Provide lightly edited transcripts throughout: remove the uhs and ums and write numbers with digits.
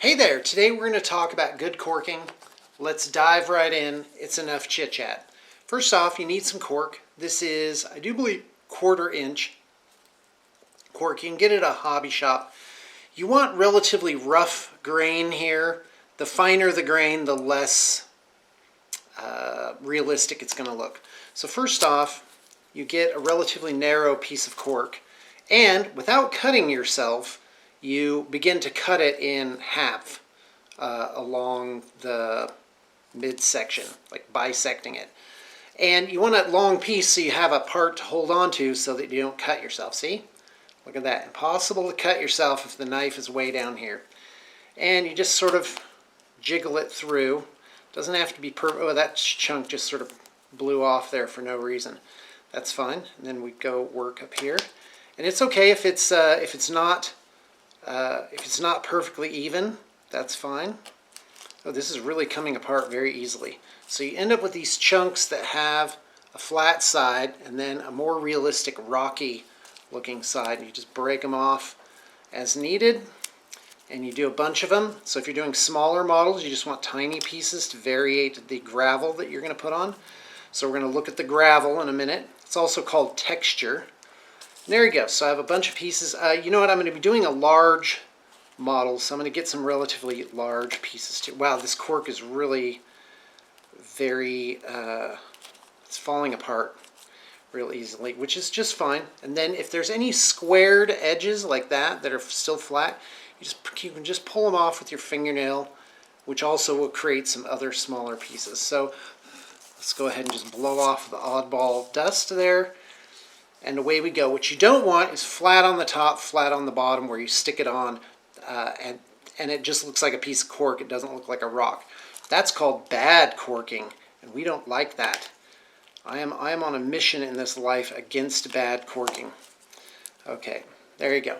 Hey there, today we're going to talk about good corking. Let's dive right in. It's enough chit chat. First off, you need some cork. This is, I do believe, 1/4 inch cork. You can get it at a hobby shop. You want relatively rough grain here. The finer the grain, the less realistic it's going to look. So first off, you get a relatively narrow piece of cork, and without cutting yourself, you begin to cut it in half along the midsection, like bisecting it. And you want a long piece so you have a part to hold on to so that you don't cut yourself. See? Look at that. Impossible to cut yourself if the knife is way down here. And you just sort of jiggle it through. Doesn't have to be perfect. Oh, that chunk just sort of blew off there for no reason. That's fine. And then we go work up here. And it's okay if it's not perfectly even. That's fine. Oh, this is really coming apart very easily. So you end up with these chunks that have a flat side and then a more realistic rocky looking side. You just break them off as needed, and you do a bunch of them. So if you're doing smaller models, you just want tiny pieces to variate the gravel that you're going to put on. So we're going to look at the gravel in a minute. It's also called texture. And there you go. So I have a bunch of pieces. You know what? I'm going to be doing a large model, so I'm going to get some relatively large pieces too. Wow, this cork is really very, it's falling apart real easily, which is just fine. And then if there's any squared edges like that that are still flat, you can just pull them off with your fingernail, which also will create some other smaller pieces. So let's go ahead and just blow off the oddball dust there. And away we go. What you don't want is flat on the top, flat on the bottom where you stick it on, and it just looks like a piece of cork. It doesn't look like a rock. That's called bad corking, and we don't like that. I am on a mission in this life against bad corking. Okay, there you go.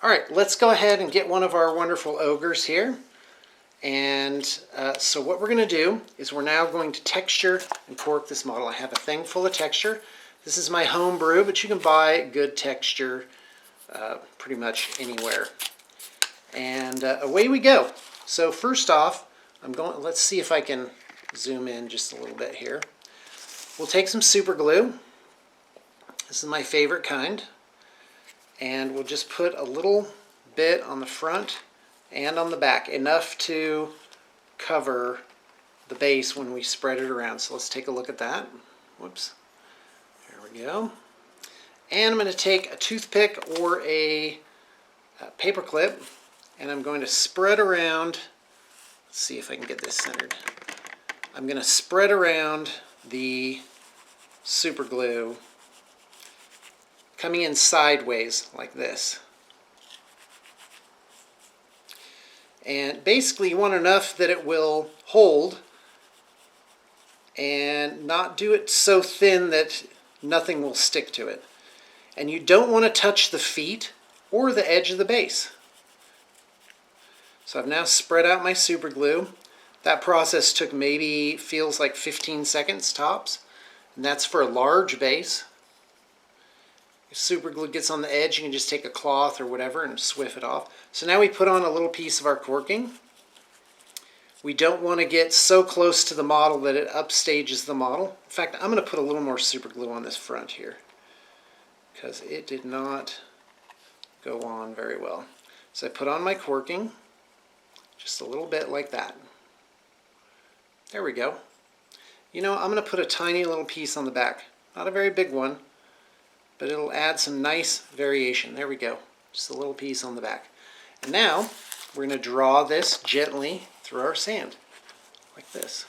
All right, let's go ahead and get one of our wonderful ogres here. And so what we're going to do is we're now going to texture and cork this model. I have a thing full of texture. This is my home brew, but you can buy good texture pretty much anywhere. And away we go. So first off, let's see if I can zoom in just a little bit here. We'll take some super glue. This is my favorite kind. And we'll just put a little bit on the front and on the back, enough to cover the base when we spread it around. So let's take a look at that. Whoops. There we go. And I'm going to take a toothpick or a paper clip, and I'm going to spread around. Let's see if I can get this centered. I'm going to spread around the super glue, coming in sideways like this. And basically you want enough that it will hold and not do it so thin that nothing will stick to it. And you don't want to touch the feet or the edge of the base. So I've now spread out my super glue. That process took feels like 15 seconds tops. And that's for a large base. If super glue gets on the edge, you can just take a cloth or whatever and swift it off. So now we put on a little piece of our corking. We don't want to get so close to the model that it upstages the model. In fact, I'm going to put a little more super glue on this front here, because it did not go on very well. So I put on my corking, just a little bit like that. There we go. You know, I'm going to put a tiny little piece on the back. Not a very big one, but it'll add some nice variation. There we go. Just a little piece on the back. And now we're going to draw this gently through our sand, like this.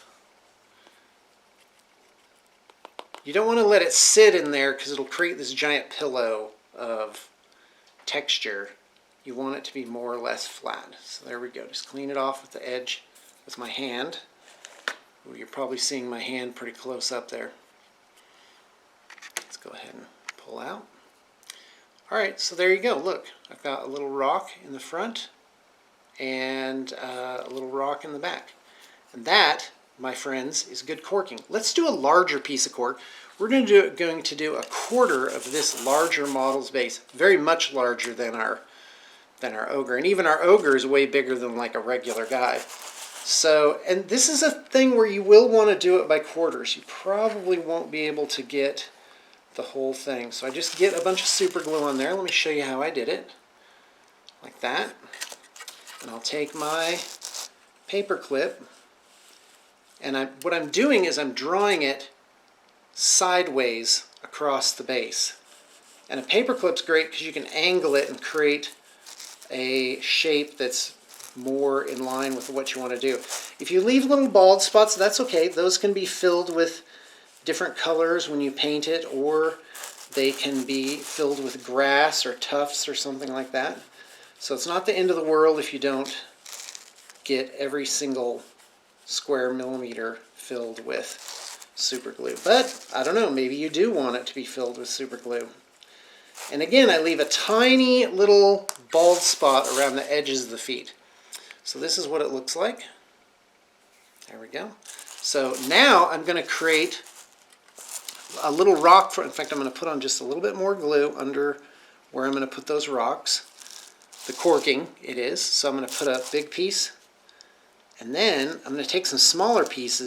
You don't want to let it sit in there because it'll create this giant pillow of texture. You want it to be more or less flat. So there we go. Just clean it off with the edge with my hand. Ooh, you're probably seeing my hand pretty close up there. Let's go ahead and pull out. Alright, so there you go. Look, I've got a little rock in the front and a little rock in the back. And that, my friends, is good corking. Let's do a larger piece of cork. We're going to do a 1/4 of this larger model's base, very much larger than than our ogre. And even our ogre is way bigger than like a regular guy. So, and this is a thing where you will want to do it by quarters. You probably won't be able to get the whole thing. So I just get a bunch of super glue on there. Let me show you how I did it. Like that. And I'll take my paper clip, and what I'm doing is I'm drawing it sideways across the base. And a paper clip's great because you can angle it and create a shape that's more in line with what you want to do. If you leave little bald spots, that's okay. Those can be filled with different colors when you paint it, or they can be filled with grass or tufts or something like that. So it's not the end of the world if you don't get every single square millimeter filled with super glue. But I don't know, maybe you do want it to be filled with super glue. And again, I leave a tiny little bald spot around the edges of the feet. So this is what it looks like. There we go. So now I'm going to create a little rock. In fact, I'm going to put on just a little bit more glue under where I'm going to put those rocks. The corking it is. So I'm going to put a big piece. And then I'm going to take some smaller pieces